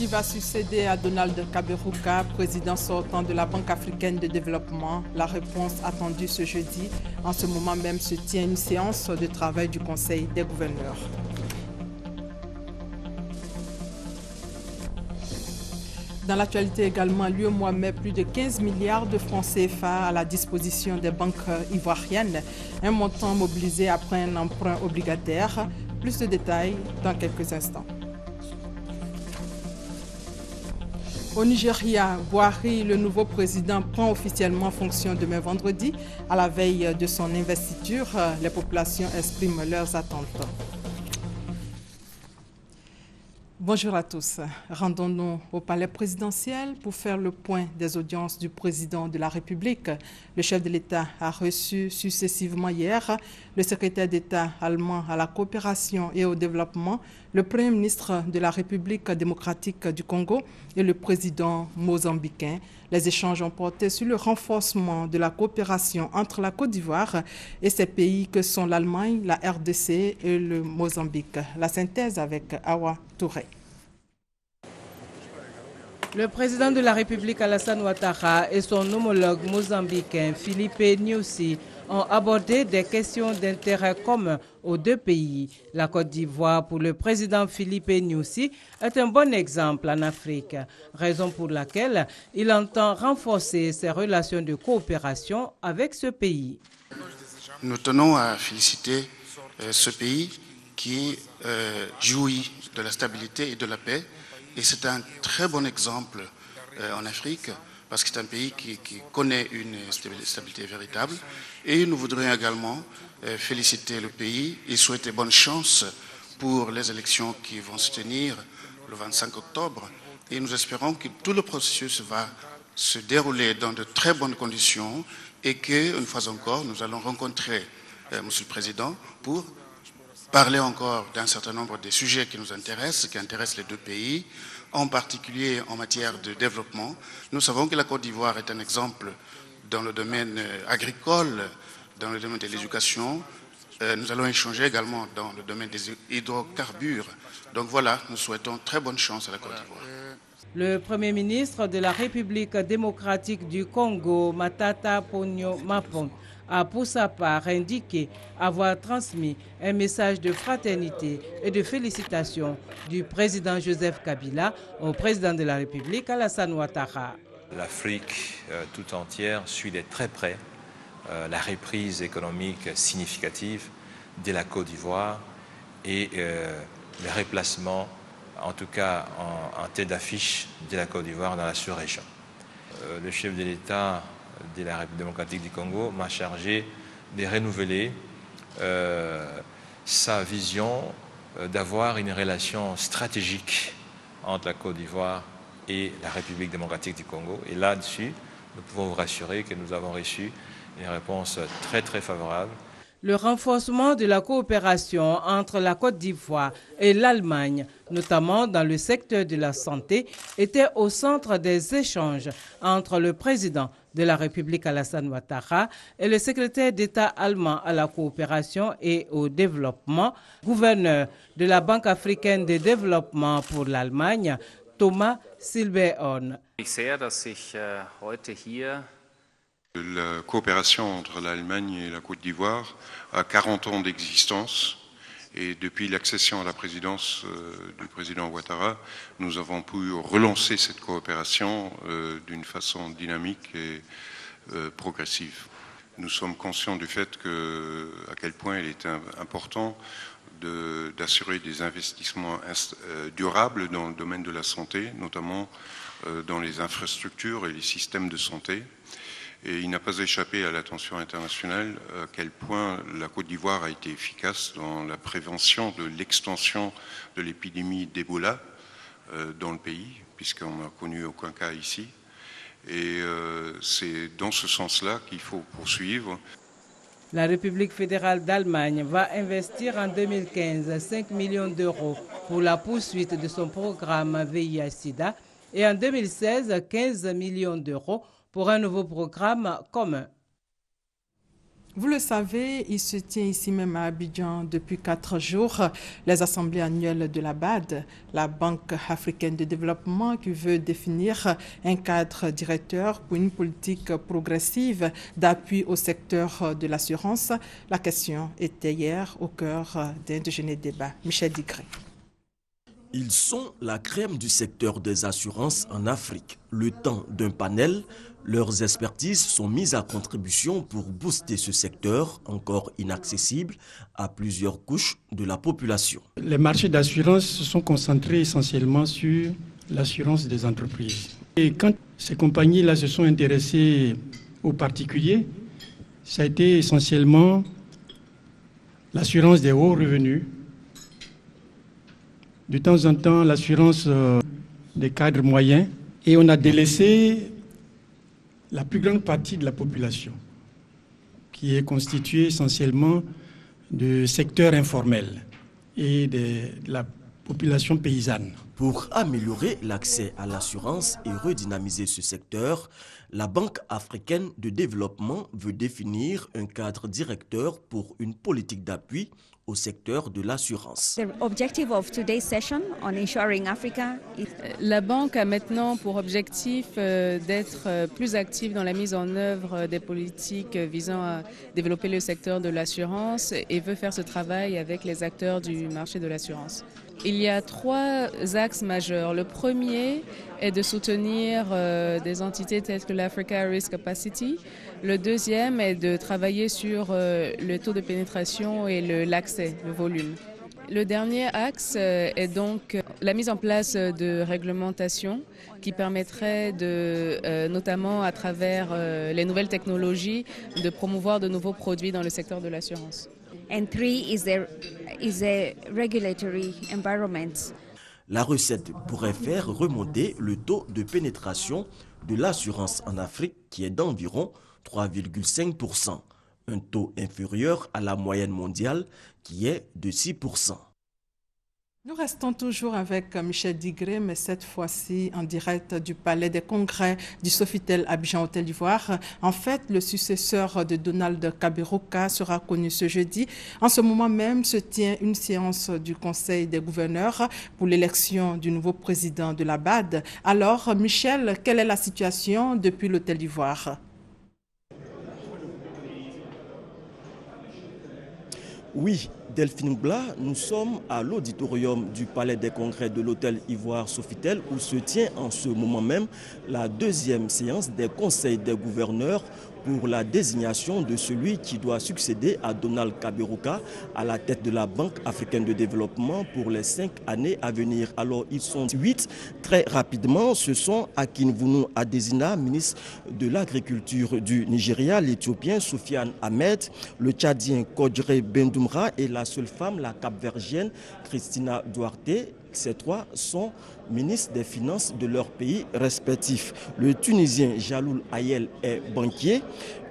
va succéder à Donald Kaberuka, président sortant de la Banque africaine de développement? La réponse attendue ce jeudi. En ce moment même se tient une séance de travail du Conseil des gouverneurs. Dans l'actualité également, l'UEMOA met plus de 15 milliards de francs CFA à la disposition des banques ivoiriennes, un montant mobilisé après un emprunt obligataire. Plus de détails dans quelques instants. Au Nigeria, Buhari, le nouveau président, prend officiellement fonction demain vendredi. À la veille de son investiture, les populations expriment leurs attentes. Bonjour à tous. Rendons-nous au palais présidentiel pour faire le point des audiences du président de la République. Le chef de l'État a reçu successivement hier le secrétaire d'État allemand à la coopération et au développement, le Premier ministre de la République démocratique du Congo et le président mozambicain. Les échanges ont porté sur le renforcement de la coopération entre la Côte d'Ivoire et ces pays que sont l'Allemagne, la RDC et le Mozambique. La synthèse avec Awa Touré. Le président de la République Alassane Ouattara et son homologue mozambicain Filipe Nyusi ont abordé des questions d'intérêt commun aux deux pays. La Côte d'Ivoire, pour le président Filipe Nyusi, est un bon exemple en Afrique, raison pour laquelle il entend renforcer ses relations de coopération avec ce pays. Nous tenons à féliciter ce pays qui jouit de la stabilité et de la paix. Et c'est un très bon exemple en Afrique, parce que c'est un pays qui connaît une stabilité véritable. Et nous voudrions également féliciter le pays et souhaiter bonne chance pour les élections qui vont se tenir le 25 octobre. Et nous espérons que tout le processus va se dérouler dans de très bonnes conditions et qu'une fois encore, nous allons rencontrer Monsieur le Président pour parler encore d'un certain nombre de sujets qui nous intéressent, qui intéressent les deux pays, en particulier en matière de développement. Nous savons que la Côte d'Ivoire est un exemple dans le domaine agricole, dans le domaine de l'éducation. Nous allons échanger également dans le domaine des hydrocarbures. Donc voilà, nous souhaitons très bonne chance à la Côte d'Ivoire. Le Premier ministre de la République démocratique du Congo, Matata Ponyo Mapon, a pour sa part indiqué avoir transmis un message de fraternité et de félicitations du président Joseph Kabila au président de la République Alassane Ouattara. L'Afrique tout entière suit de très près la reprise économique significative de la Côte d'Ivoire et le replacement, en tout cas en tête d'affiche de la Côte d'Ivoire dans la sous-région. Le chef de l'État de la République démocratique du Congo m'a chargé de renouveler sa vision d'avoir une relation stratégique entre la Côte d'Ivoire et la République démocratique du Congo. Et là-dessus, nous pouvons vous rassurer que nous avons reçu une réponse très très favorable. Le renforcement de la coopération entre la Côte d'Ivoire et l'Allemagne, notamment dans le secteur de la santé, était au centre des échanges entre le président de la République Alassane Ouattara et le secrétaire d'État allemand à la coopération et au développement, gouverneur de la Banque africaine de développement pour l'Allemagne, Thomas Silberhorn. La coopération entre l'Allemagne et la Côte d'Ivoire a 40 ans d'existence et depuis l'accession à la présidence du président Ouattara, nous avons pu relancer cette coopération d'une façon dynamique et progressive. Nous sommes conscients du fait à quel point il est important d'assurer des investissements durables dans le domaine de la santé, notamment dans les infrastructures et les systèmes de santé. Et il n'a pas échappé à l'attention internationale à quel point la Côte d'Ivoire a été efficace dans la prévention de l'extension de l'épidémie d'Ebola dans le pays, puisqu'on n'a connu aucun cas ici. Et c'est dans ce sens-là qu'il faut poursuivre. La République fédérale d'Allemagne va investir en 2015 5 millions d'euros pour la poursuite de son programme VIH-Sida et en 2016 15 millions d'euros pour un nouveau programme commun. Vous le savez, il se tient ici même à Abidjan depuis 4 jours les assemblées annuelles de la BAD, la Banque africaine de développement, qui veut définir un cadre directeur pour une politique progressive d'appui au secteur de l'assurance. La question était hier au cœur d'un déjeuner débat. Michel Digré. Ils sont la crème du secteur des assurances en Afrique. Le temps d'un panel, leurs expertises sont mises à contribution pour booster ce secteur encore inaccessible à plusieurs couches de la population. Les marchés d'assurance se sont concentrés essentiellement sur l'assurance des entreprises. Et quand ces compagnies-là se sont intéressées aux particuliers, ça a été essentiellement l'assurance des hauts revenus, de temps en temps l'assurance des cadres moyens, et on a délaissé la plus grande partie de la population, qui est constituée essentiellement de secteurs informels et de la population paysanne. Pour améliorer l'accès à l'assurance et redynamiser ce secteur, la Banque africaine de développement veut définir un cadre directeur pour une politique d'appui au secteur de l'assurance. La banque a maintenant pour objectif d'être plus active dans la mise en œuvre des politiques visant à développer le secteur de l'assurance et veut faire ce travail avec les acteurs du marché de l'assurance. Il y a 3 axes majeurs. Le premier est de soutenir des entités telles que l'Africa Risk Capacity. Le deuxième est de travailler sur le taux de pénétration et l'accès, le volume. Le dernier axe est donc la mise en place de réglementations qui permettraient notamment à travers les nouvelles technologies, de promouvoir de nouveaux produits dans le secteur de l'assurance. And 3 is a regulatory environment. La recette pourrait faire remonter le taux de pénétration de l'assurance en Afrique qui est d'environ 3,5%, un taux inférieur à la moyenne mondiale qui est de 6%. Nous restons toujours avec Michel Digré, mais cette fois-ci en direct du Palais des Congrès du Sofitel Abidjan Côte d'Ivoire. En fait, le successeur de Donald Kaberuka sera connu ce jeudi. En ce moment même se tient une séance du Conseil des gouverneurs pour l'élection du nouveau président de la BAD. Alors, Michel, quelle est la situation depuis l'Hôtel d'Ivoire ? Oui, Delphine Bla, nous sommes à l'auditorium du Palais des Congrès de l'Hôtel Ivoire Sofitel où se tient en ce moment même la 2e séance des conseils des gouverneurs pour la désignation de celui qui doit succéder à Donald Kaberuka à la tête de la Banque africaine de développement pour les 5 années à venir. Alors ils sont 8. Très rapidement, ce sont Akinwunu Adesina, ministre de l'Agriculture du Nigeria, l'Éthiopien Soufiane Ahmed, le Tchadien Kodjre Bendoumra et la seule femme, la Cap-Verdienne Christina Duarte. Ces 3 sont ministres des Finances de leurs pays respectifs. Le Tunisien Jaloul Ayel est banquier.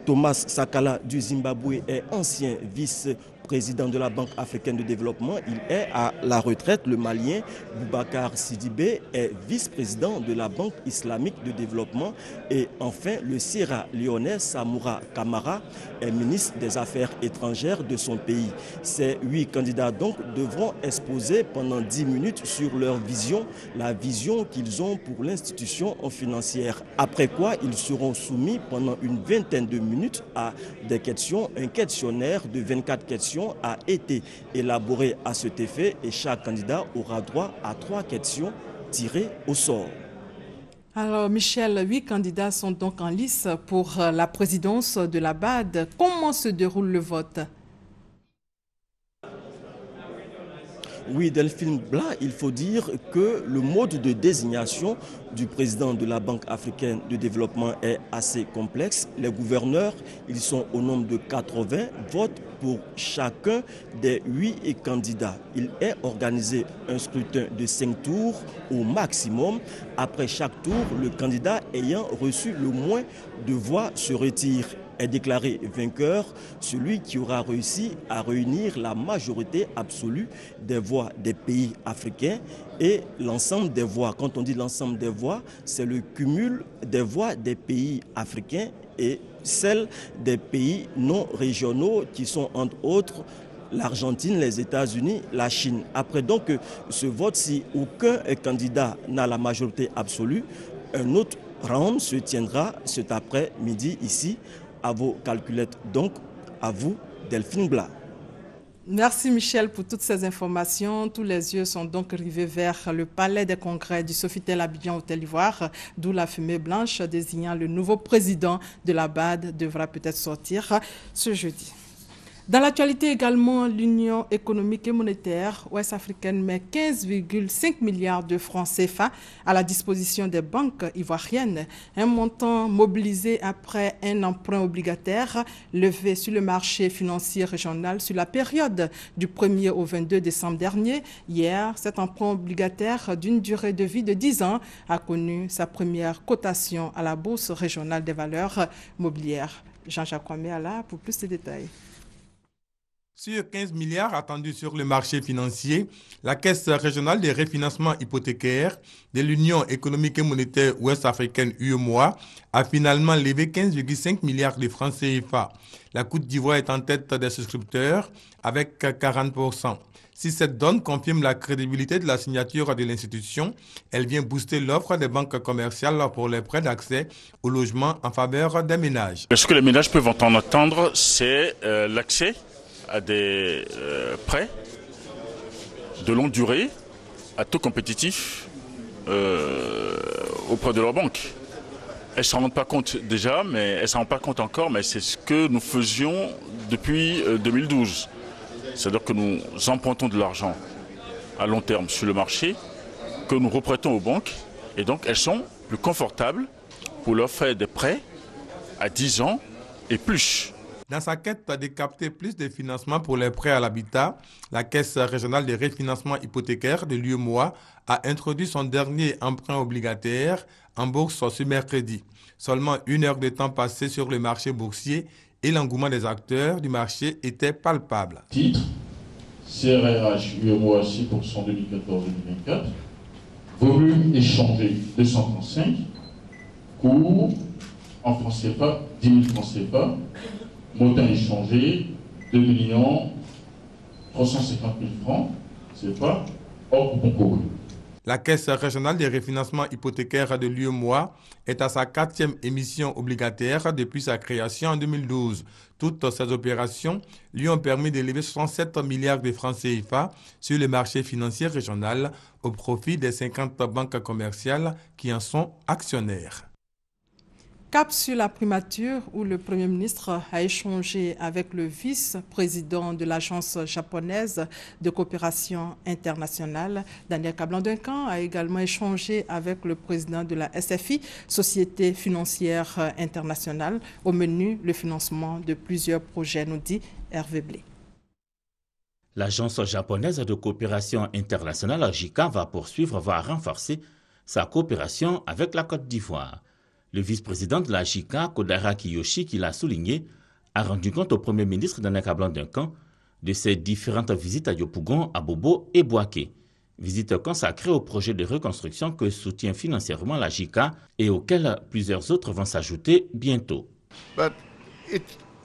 Thomas Sakala du Zimbabwe est ancien vice-président de la Banque africaine de développement. Il est à la retraite. Le Malien Boubacar Sidibé est vice-président de la Banque islamique de développement. Et enfin, le Sierra-Léonais Samoura Kamara est ministre des Affaires étrangères de son pays. Ces 8 candidats donc devront exposer pendant 10 minutes sur leur vision, la vision qu'ils ont pour l'institution financière. Après quoi, ils seront soumis pendant une vingtaine de minutes à des questions. Un questionnaire de 24 questions a été élaboré à cet effet et chaque candidat aura droit à 3 questions tirées au sort. Alors Michel, 8 candidats sont donc en lice pour la présidence de la BAD. Comment se déroule le vote ? Oui, Delphine Bla, il faut dire que le mode de désignation du président de la Banque africaine de développement est assez complexe. Les gouverneurs, ils sont au nombre de 80, votent pour chacun des 8 candidats. Il est organisé un scrutin de 5 tours au maximum. Après chaque tour, le candidat ayant reçu le moins de voix se retire. est déclaré vainqueur celui qui aura réussi à réunir la majorité absolue des voix des pays africains et l'ensemble des voix. Quand on dit l'ensemble des voix, c'est le cumul des voix des pays africains et celles des pays non régionaux qui sont entre autres l'Argentine, les États-Unis, la Chine. Après donc ce vote, si aucun candidat n'a la majorité absolue, un autre round se tiendra cet après-midi ici à vos calculettes. Donc, à vous, Delphine Blas. Merci Michel pour toutes ces informations. Tous les yeux sont donc rivés vers le palais des congrès du Sofitel Abidjan Hôtel Ivoire, d'où la fumée blanche désignant le nouveau président de la BAD devra peut-être sortir ce jeudi. Dans l'actualité également, l'Union économique et monétaire ouest-africaine met 15,5 milliards de francs CFA à la disposition des banques ivoiriennes, un montant mobilisé après un emprunt obligataire levé sur le marché financier régional sur la période du 1er au 22 décembre dernier. Hier, cet emprunt obligataire d'une durée de vie de 10 ans a connu sa première cotation à la Bourse régionale des valeurs mobilières. Jean-Jacques Kwame est là pour plus de détails. Sur 15 milliards attendus sur le marché financier, la Caisse régionale des refinancements hypothécaires de l'Union économique et monétaire ouest-africaine UEMOA a finalement levé 15,5 milliards de francs CFA. La Côte d'Ivoire est en tête des souscripteurs avec 40%. Si cette donne confirme la crédibilité de la signature de l'institution, elle vient booster l'offre des banques commerciales pour les prêts d'accès au logement en faveur des ménages. Ce que les ménages peuvent en attendre, c'est l'accès à des prêts de longue durée à taux compétitif auprès de leur banque. Elles ne s'en rendent pas compte déjà, mais elles ne s'en rendent pas compte encore, mais c'est ce que nous faisions depuis 2012. C'est-à-dire que nous empruntons de l'argent à long terme sur le marché, que nous reprêtons aux banques, et donc elles sont plus confortables pour leur faire des prêts à 10 ans et plus. Dans sa quête de capter plus de financement pour les prêts à l'habitat, la Caisse régionale des refinancements hypothécaires de l'UEMOA a introduit son dernier emprunt obligataire en bourse ce mercredi. Seulement 1 heure de temps passé sur le marché boursier et l'engouement des acteurs du marché était palpable. Titre CRRH UEMOA 6% 2014-2024, volume échangé 235, cours en francs CFA 10 000 francs CFA, montant échangé 2 350 000 francs CFA hors coupon couru. La Caisse régionale des refinancements hypothécaires de l'UEMOA est à sa 4e émission obligataire depuis sa création en 2012. Toutes ces opérations lui ont permis d'élever 67 milliards de francs CFA sur le marché financier régional au profit des 50 banques commerciales qui en sont actionnaires. Cap sur la primature où le Premier ministre a échangé avec le vice-président de l'Agence japonaise de coopération internationale. Daniel Kablan-Duncan a également échangé avec le président de la SFI, Société financière internationale. Au menu, le financement de plusieurs projets, nous dit Hervé Blé. L'Agence japonaise de coopération internationale, JICA, va poursuivre, voire renforcer sa coopération avec la Côte d'Ivoire. Le vice-président de la JICA, Kodara Kiyoshi, qui l'a souligné, a rendu compte au Premier ministre Daniel Kablan-Duncan de ses différentes visites à Yopougon, à Bobo et Boaké. Visites consacrées au projet de reconstruction que soutient financièrement la JICA et auxquelles plusieurs autres vont s'ajouter bientôt.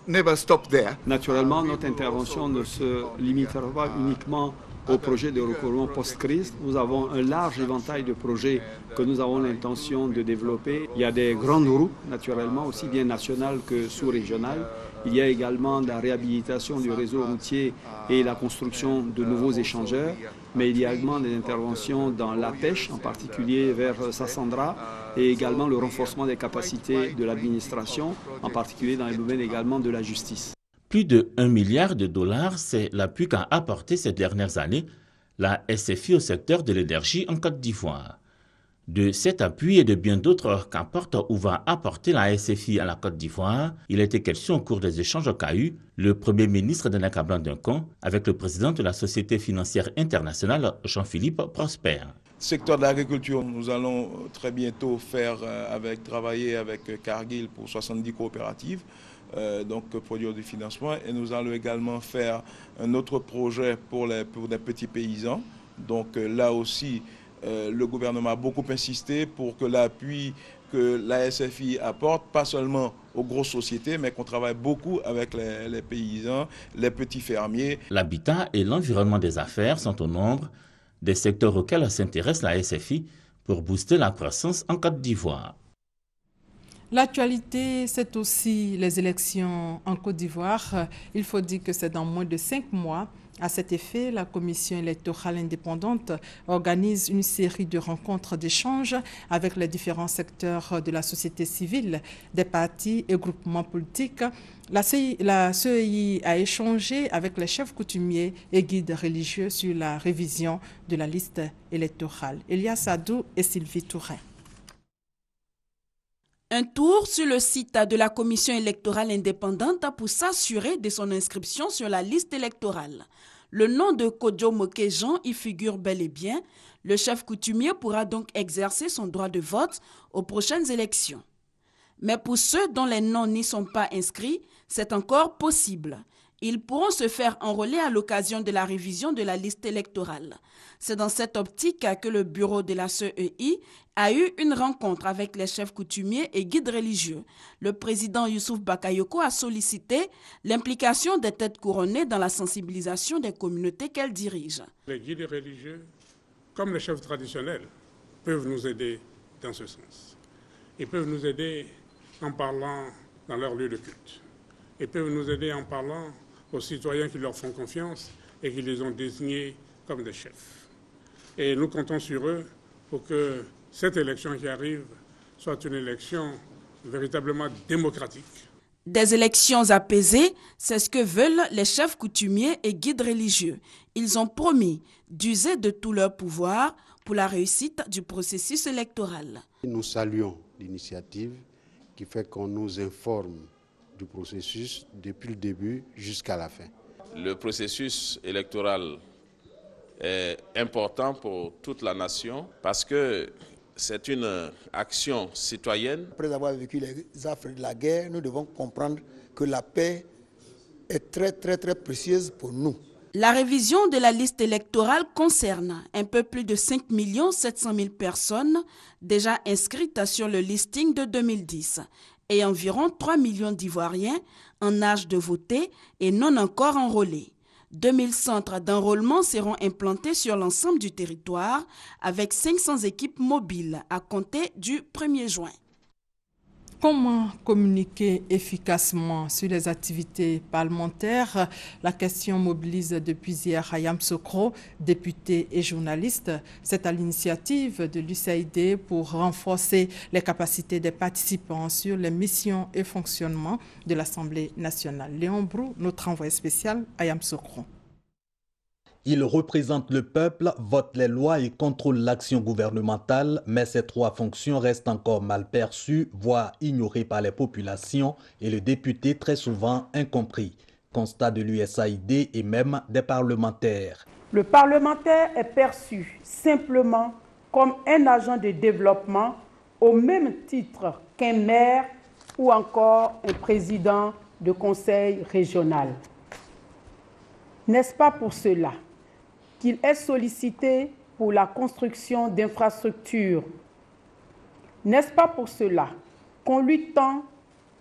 Naturellement, notre intervention ne se limitera pas uniquement au projet de recouvrement post-crise. Nous avons un large éventail de projets que nous avons l'intention de développer. Il y a des grandes routes, naturellement, aussi bien nationales que sous-régionales. Il y a également la réhabilitation du réseau routier et la construction de nouveaux échangeurs. Mais il y a également des interventions dans la pêche, en particulier vers Sassandra, et également le renforcement des capacités de l'administration, en particulier dans les domaines également de la justice. Plus de 1 milliard de dollars, c'est l'appui qu'a apporté ces dernières années la SFI au secteur de l'énergie en Côte d'Ivoire. De cet appui et de bien d'autres qu'apporte ou va apporter la SFI à la Côte d'Ivoire, il a été question au cours des échanges qu'a eu le Premier ministre Daniel Kablan-Duncan avec le président de la Société financière internationale, Jean-Philippe Prosper. Secteur de l'agriculture, nous allons très bientôt travailler avec Cargill pour 70 coopératives. donc produire du financement. Et nous allons également faire un autre projet pour des petits paysans. Donc là aussi, le gouvernement a beaucoup insisté pour que l'appui que la SFI apporte, pas seulement aux grosses sociétés, mais qu'on travaille beaucoup avec les paysans, les petits fermiers. L'habitat et l'environnement des affaires sont au nombre des secteurs auxquels s'intéresse la SFI pour booster la croissance en Côte d'Ivoire. L'actualité, c'est aussi les élections en Côte d'Ivoire. Il faut dire que c'est dans moins de 5 mois. À cet effet, la Commission électorale indépendante organise une série de rencontres d'échanges avec les différents secteurs de la société civile, des partis et groupements politiques. La CEI a échangé avec les chefs coutumiers et guides religieux sur la révision de la liste électorale. Elias Adou et Sylvie Touré. Un tour sur le site de la Commission électorale indépendante pour s'assurer de son inscription sur la liste électorale. Le nom de Kodjo Mokejan y figure bel et bien. Le chef coutumier pourra donc exercer son droit de vote aux prochaines élections. Mais pour ceux dont les noms n'y sont pas inscrits, c'est encore possible. Ils pourront se faire enrôler à l'occasion de la révision de la liste électorale. C'est dans cette optique que le bureau de la CEI a eu une rencontre avec les chefs coutumiers et guides religieux. Le président Youssouf Bakayoko a sollicité l'implication des têtes couronnées dans la sensibilisation des communautés qu'elles dirigent. Les guides religieux, comme les chefs traditionnels, peuvent nous aider dans ce sens. Ils peuvent nous aider en parlant dans leur lieu de culte. Ils peuvent nous aider en parlant aux citoyens qui leur font confiance et qui les ont désignés comme des chefs. Et nous comptons sur eux pour que cette élection qui arrive soit une élection véritablement démocratique. Des élections apaisées, c'est ce que veulent les chefs coutumiers et guides religieux. Ils ont promis d'user de tout leur pouvoir pour la réussite du processus électoral. Nous saluons l'initiative qui fait qu'on nous informe du processus depuis le début jusqu'à la fin. Le processus électoral est important pour toute la nation parce que c'est une action citoyenne. Après avoir vécu les affres de la guerre, nous devons comprendre que la paix est très précieuse pour nous. La révision de la liste électorale concerne un peu plus de 5 700 000 personnes déjà inscrites sur le listing de 2010 et environ 3 millions d'Ivoiriens en âge de voter et non encore enrôlés. 2000 centres d'enrôlement seront implantés sur l'ensemble du territoire avec 500 équipes mobiles à compter du 1er juin. Comment communiquer efficacement sur les activités parlementaires? La question mobilise depuis hier Ayam Sokro, député et journaliste. C'est à l'initiative de l'USAID pour renforcer les capacités des participants sur les missions et fonctionnement de l'Assemblée nationale. Léon Brou, notre envoyé spécial, Ayam Sokro. Il représente le peuple, vote les lois et contrôle l'action gouvernementale, mais ces trois fonctions restent encore mal perçues, voire ignorées par les populations et le député très souvent incompris. Constat de l'USAID et même des parlementaires. Le parlementaire est perçu simplement comme un agent de développement au même titre qu'un maire ou encore un président de conseil régional. N'est-ce pas pour cela qu'il est sollicité pour la construction d'infrastructures? N'est-ce pas pour cela qu'on lui tend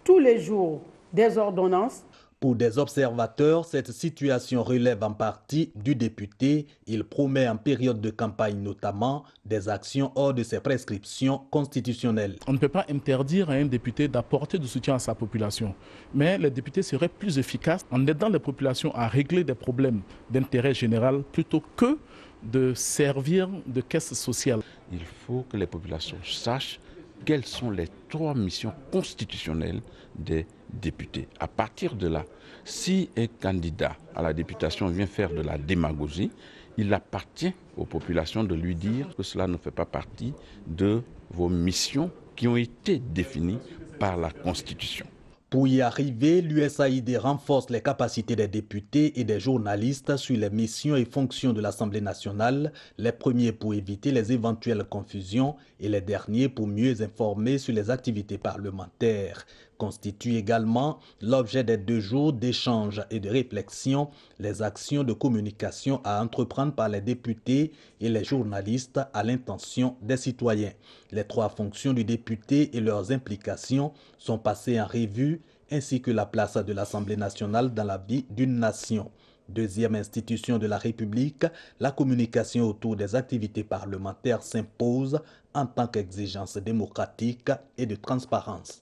tous les jours des ordonnances? Pour des observateurs, cette situation relève en partie du député. Il promet en période de campagne notamment des actions hors de ses prescriptions constitutionnelles. On ne peut pas interdire à un député d'apporter du soutien à sa population, mais les députés seraient plus efficaces en aidant les populations à régler des problèmes d'intérêt général plutôt que de servir de caisse sociale. Il faut que les populations sachent quelles sont les trois missions constitutionnelles des députés. À partir de là, si un candidat à la députation vient faire de la démagogie, il appartient aux populations de lui dire que cela ne fait pas partie de vos missions qui ont été définies par la Constitution. Pour y arriver, l'USAID renforce les capacités des députés et des journalistes sur les missions et fonctions de l'Assemblée nationale, les premiers pour éviter les éventuelles confusions et les derniers pour mieux informer sur les activités parlementaires. Constitue également l'objet des 2 jours d'échange et de réflexion, les actions de communication à entreprendre par les députés et les journalistes à l'intention des citoyens. Les 3 fonctions du député et leurs implications sont passées en revue, ainsi que la place de l'Assemblée nationale dans la vie d'une nation. Deuxième institution de la République, la communication autour des activités parlementaires s'impose en tant qu'exigence démocratique et de transparence.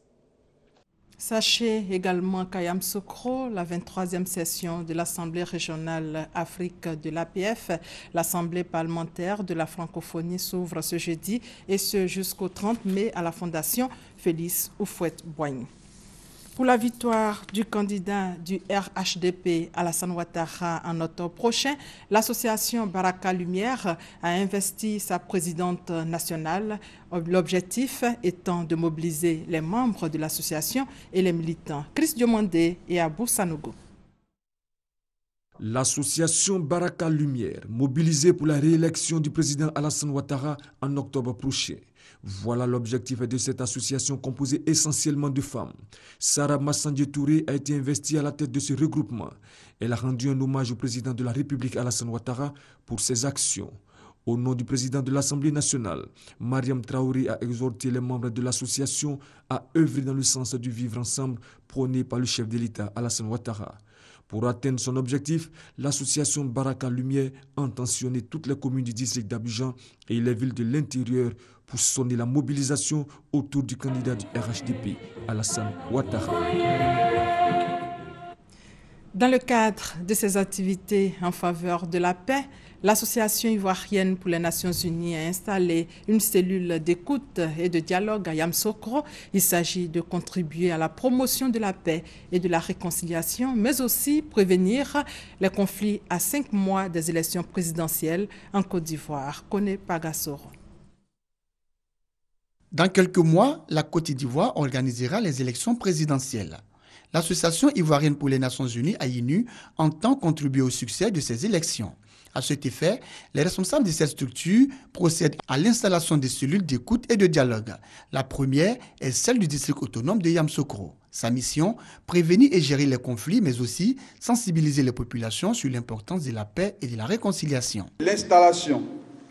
Sachez également qu'à Yamoussoukro, la 23e session de l'Assemblée régionale Afrique de l'APF, l'Assemblée parlementaire de la francophonie s'ouvre ce jeudi et ce jusqu'au 30 mai à la Fondation Félix Houphouët-Boigny. Pour la victoire du candidat du RHDP Alassane Ouattara en octobre prochain, l'association Baraka Lumière a investi sa présidente nationale, l'objectif étant de mobiliser les membres de l'association et les militants. Chris Diomandé et Abou Sanogo. L'association Baraka Lumière, mobilisée pour la réélection du président Alassane Ouattara en octobre prochain. Voilà l'objectif de cette association composée essentiellement de femmes. Sarah Massandje Touré a été investie à la tête de ce regroupement. Elle a rendu un hommage au président de la République Alassane Ouattara pour ses actions. Au nom du président de l'Assemblée nationale, Mariam Traoré a exhorté les membres de l'association à œuvrer dans le sens du vivre ensemble prôné par le chef de l'État Alassane Ouattara. Pour atteindre son objectif, l'association Baraka Lumière a intentionné toutes les communes du district d'Abidjan et les villes de l'intérieur pour sonner la mobilisation autour du candidat du RHDP, Alassane Ouattara. Dans le cadre de ses activités en faveur de la paix, l'Association ivoirienne pour les Nations Unies a installé une cellule d'écoute et de dialogue à Yamoussoukro. Il s'agit de contribuer à la promotion de la paix et de la réconciliation, mais aussi prévenir les conflits à 5 mois des élections présidentielles en Côte d'Ivoire. Kone Pagassoro. Dans quelques mois, la Côte d'Ivoire organisera les élections présidentielles. L'Association ivoirienne pour les Nations Unies, AINU, entend contribuer au succès de ces élections. À cet effet, les responsables de cette structure procèdent à l'installation des cellules d'écoute et de dialogue. La première est celle du district autonome de Yamoussoukro. Sa mission, prévenir et gérer les conflits, mais aussi sensibiliser les populations sur l'importance de la paix et de la réconciliation. L'installation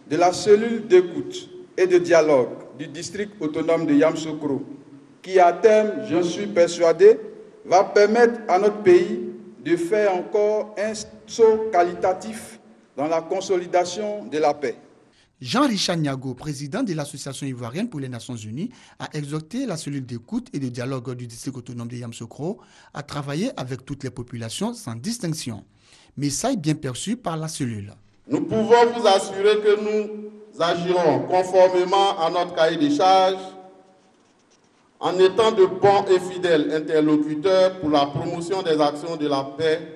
de la cellule d'écoute et de dialogue du district autonome de Yamoussoukro, qui à terme, je suis persuadé, va permettre à notre pays de faire encore un saut qualitatif dans la consolidation de la paix. Jean-Richard Niago, président de l'Association ivoirienne pour les Nations Unies, a exhorté la cellule d'écoute et de dialogue du district autonome de Yamoussoukro à travailler avec toutes les populations sans distinction. Message bien perçu par la cellule. Nous pouvons vous assurer que nous agirons conformément à notre cahier des charges en étant de bons et fidèles interlocuteurs pour la promotion des actions de la paix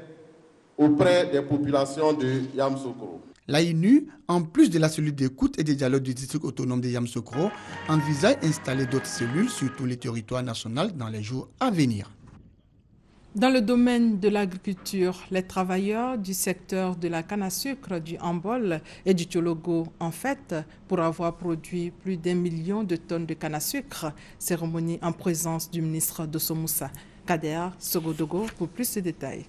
auprès des populations de Yamoussoukro. L'AINU, en plus de la cellule d'écoute et de dialogue du district autonome de Yamoussoukro, envisage d'installer d'autres cellules sur tous les territoires nationaux dans les jours à venir. Dans le domaine de l'agriculture, les travailleurs du secteur de la canne à sucre, du Hambol et du Tchologo en fête pour avoir produit plus d'1 million de tonnes de canne à sucre. Cérémonie en présence du ministre Dosso Moussa. Kader Sogodogo pour plus de détails.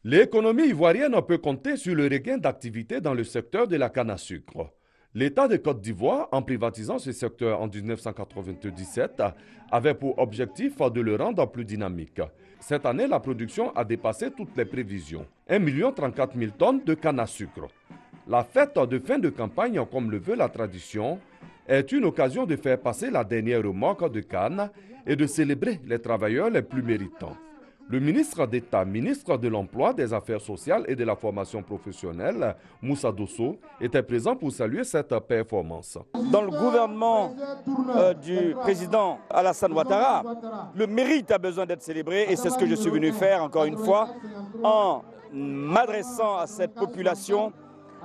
L'économie ivoirienne peut compter sur le regain d'activité dans le secteur de la canne à sucre. L'État de Côte d'Ivoire, en privatisant ce secteur en 1997, avait pour objectif de le rendre plus dynamique. Cette année, la production a dépassé toutes les prévisions. 1 034 000 tonnes de canne à sucre. La fête de fin de campagne, comme le veut la tradition, est une occasion de faire passer la dernière remorque de canne et de célébrer les travailleurs les plus méritants. Le ministre d'État, ministre de l'Emploi, des Affaires sociales et de la formation professionnelle, Moussa Dosso, était présent pour saluer cette performance. Dans le gouvernement du président Alassane Ouattara, le mérite a besoin d'être célébré et c'est ce que je suis venu faire encore une fois en m'adressant à cette population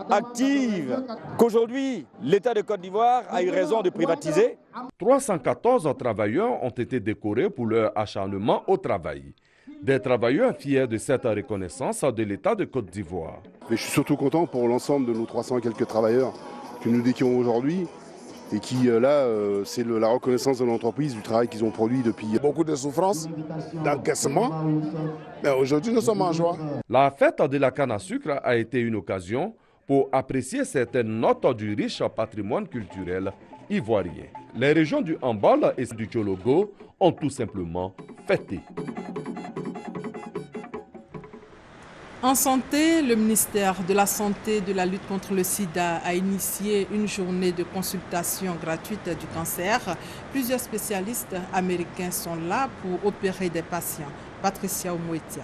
active qu'aujourd'hui l'État de Côte d'Ivoire a eu raison de privatiser. 314 travailleurs ont été décorés pour leur acharnement au travail. Des travailleurs fiers de cette reconnaissance de l'État de Côte d'Ivoire. Mais je suis surtout content pour l'ensemble de nos 300 et quelques travailleurs que nous décorons aujourd'hui et qui là, c'est la reconnaissance de l'entreprise du travail qu'ils ont produit depuis. Beaucoup de souffrance, d'encaissement, mais aujourd'hui nous sommes en joie. La fête de la canne à sucre a été une occasion pour apprécier certaines notes du riche patrimoine culturel ivoirien. Les régions du Hambal et du Tchologo ont tout simplement fêté. En santé, le ministère de la Santé et de la lutte contre le sida a initié une journée de consultation gratuite du cancer. Plusieurs spécialistes américains sont là pour opérer des patients. Patricia Omouetia.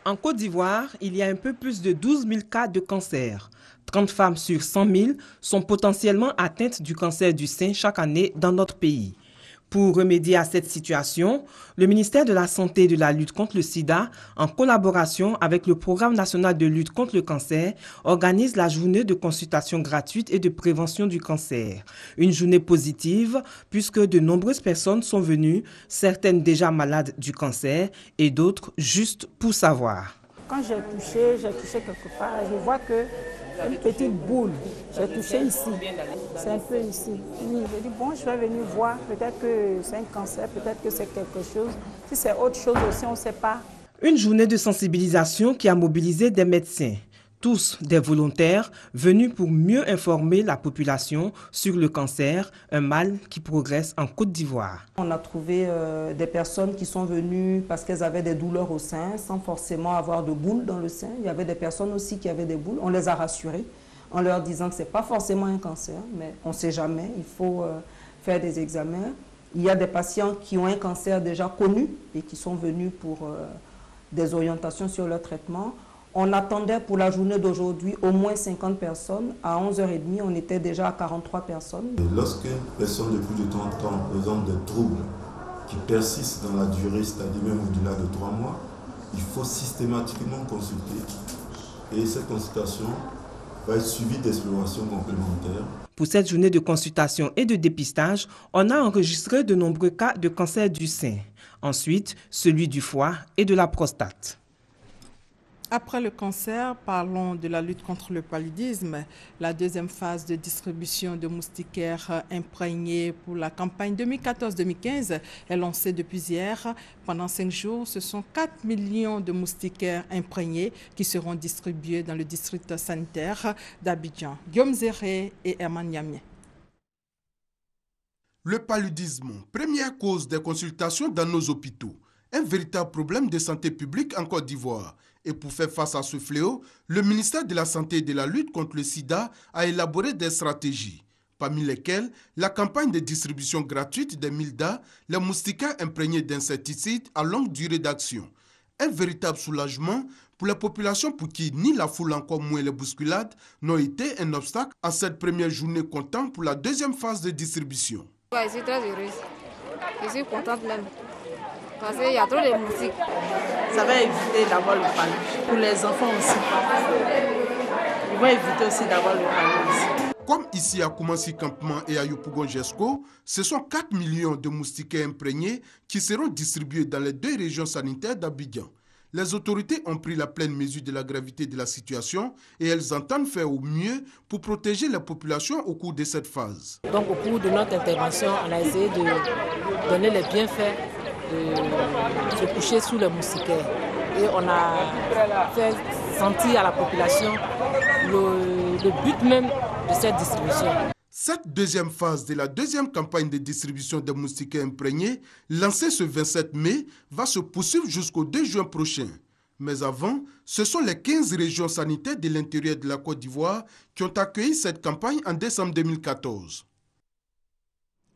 En Côte d'Ivoire, il y a un peu plus de 12 000 cas de cancer. 30 femmes sur 100 000 sont potentiellement atteintes du cancer du sein chaque année dans notre pays. Pour remédier à cette situation, le ministère de la Santé et de la lutte contre le sida, en collaboration avec le Programme national de lutte contre le cancer, organise la journée de consultation gratuite et de prévention du cancer. Une journée positive puisque de nombreuses personnes sont venues, certaines déjà malades du cancer et d'autres juste pour savoir. Quand j'ai touché quelque part, je vois que une petite boule. J'ai touché ici. C'est un peu ici. Je dis, bon, je vais venir voir. Peut-être que c'est un cancer, peut-être que c'est quelque chose. Si c'est autre chose aussi, on ne sait pas. Une journée de sensibilisation qui a mobilisé des médecins, tous des volontaires venus pour mieux informer la population sur le cancer, un mal qui progresse en Côte d'Ivoire. On a trouvé des personnes qui sont venues parce qu'elles avaient des douleurs au sein, sans forcément avoir de boules dans le sein. Il y avait des personnes aussi qui avaient des boules. On les a rassurées en leur disant que ce n'est pas forcément un cancer, mais on ne sait jamais, il faut faire des examens. Il y a des patients qui ont un cancer déjà connu et qui sont venus pour des orientations sur leur traitement. On attendait pour la journée d'aujourd'hui au moins 50 personnes. À 11h30, on était déjà à 43 personnes. Lorsqu'une personne de plus de 30 ans présente des troubles qui persistent dans la durée, c'est-à-dire même au-delà de 3 mois, il faut systématiquement consulter. Et cette consultation va être suivie d'explorations complémentaires. Pour cette journée de consultation et de dépistage, on a enregistré de nombreux cas de cancer du sein. Ensuite, celui du foie et de la prostate. Après le cancer, parlons de la lutte contre le paludisme. La deuxième phase de distribution de moustiquaires imprégnés pour la campagne 2014-2015 est lancée depuis hier. Pendant 5 jours, ce sont 4 millions de moustiquaires imprégnés qui seront distribués dans le district sanitaire d'Abidjan. Guillaume Zéré et Herman Yamien. Le paludisme, première cause des consultations dans nos hôpitaux, un véritable problème de santé publique en Côte d'Ivoire. Et pour faire face à ce fléau, le ministère de la Santé et de la lutte contre le sida a élaboré des stratégies, parmi lesquelles la campagne de distribution gratuite des MILDA, les moustiquaires imprégnés d'insecticides à longue durée d'action. Un véritable soulagement pour la population pour qui ni la foule encore moins les bousculades n'ont été un obstacle à cette première journée comptant pour la deuxième phase de distribution. Je suis très heureuse. Je suis contente même. Parce qu'il y a trop de moustiques. Ça va éviter d'avoir le paludisme. Pour les enfants aussi. Ils vont éviter aussi d'avoir le paludisme. Comme ici à Koumansi Campement et à Yopougon-Jesco, ce sont 4 millions de moustiquaires imprégnés qui seront distribués dans les 2 régions sanitaires d'Abidjan. Les autorités ont pris la pleine mesure de la gravité de la situation et elles entendent faire au mieux pour protéger la population au cours de cette phase. Donc au cours de notre intervention, on a essayé de donner les bienfaits de se coucher sous les moustiquaires. Et on a fait sentir à la population le but même de cette distribution. Cette deuxième phase de la deuxième campagne de distribution des moustiquaires imprégnés, lancée ce 27 mai, va se poursuivre jusqu'au 2 juin prochain. Mais avant, ce sont les 15 régions sanitaires de l'intérieur de la Côte d'Ivoire qui ont accueilli cette campagne en décembre 2014.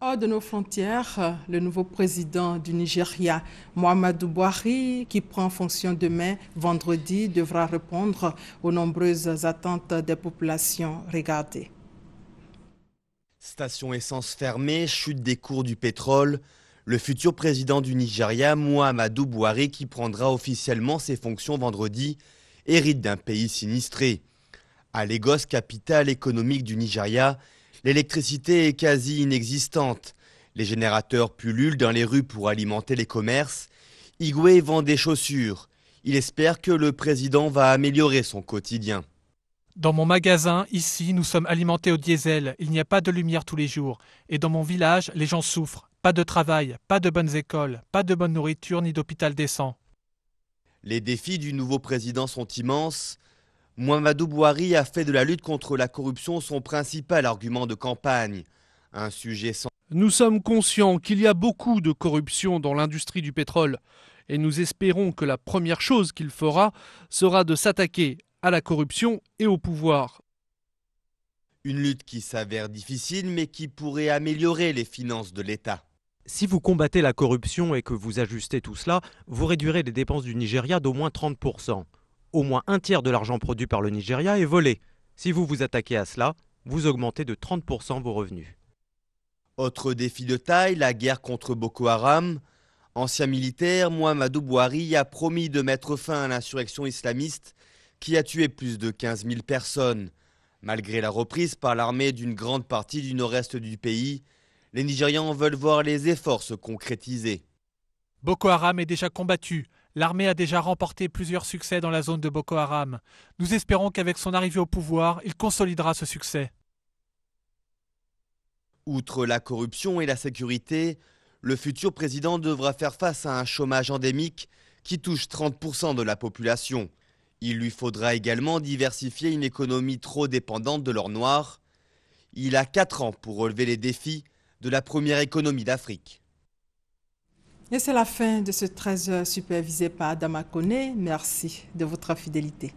Hors de nos frontières, le nouveau président du Nigeria, Muhammadu Buhari, qui prend fonction demain, vendredi, devra répondre aux nombreuses attentes des populations. Regardez. Station essence fermée, chute des cours du pétrole. Le futur président du Nigeria, Muhammadu Buhari, qui prendra officiellement ses fonctions vendredi, hérite d'un pays sinistré. À Lagos, capitale économique du Nigeria, l'électricité est quasi inexistante. Les générateurs pullulent dans les rues pour alimenter les commerces. Igwe vend des chaussures. Il espère que le président va améliorer son quotidien. Dans mon magasin, ici, nous sommes alimentés au diesel. Il n'y a pas de lumière tous les jours. Et dans mon village, les gens souffrent. Pas de travail, pas de bonnes écoles, pas de bonne nourriture ni d'hôpital décent. Les défis du nouveau président sont immenses. Mouhamadou Bouhari a fait de la lutte contre la corruption son principal argument de campagne. Un sujet sans... Nous sommes conscients qu'il y a beaucoup de corruption dans l'industrie du pétrole. Et nous espérons que la première chose qu'il fera sera de s'attaquer à la corruption et au pouvoir. Une lutte qui s'avère difficile mais qui pourrait améliorer les finances de l'État. Si vous combattez la corruption et que vous ajustez tout cela, vous réduirez les dépenses du Nigeria d'au moins 30%. Au moins un tiers de l'argent produit par le Nigeria est volé. Si vous vous attaquez à cela, vous augmentez de 30% vos revenus. Autre défi de taille, la guerre contre Boko Haram. Ancien militaire, Mouhamadou Bouhari a promis de mettre fin à l'insurrection islamiste qui a tué plus de 15 000 personnes. Malgré la reprise par l'armée d'une grande partie du nord-est du pays, les Nigérians veulent voir les efforts se concrétiser. Boko Haram est déjà combattu. L'armée a déjà remporté plusieurs succès dans la zone de Boko Haram. Nous espérons qu'avec son arrivée au pouvoir, il consolidera ce succès. Outre la corruption et la sécurité, le futur président devra faire face à un chômage endémique qui touche 30% de la population. Il lui faudra également diversifier une économie trop dépendante de l'or noir. Il a 4 ans pour relever les défis de la première économie d'Afrique. Et c'est la fin de ce 13h supervisé par Adama Koné. Merci de votre fidélité.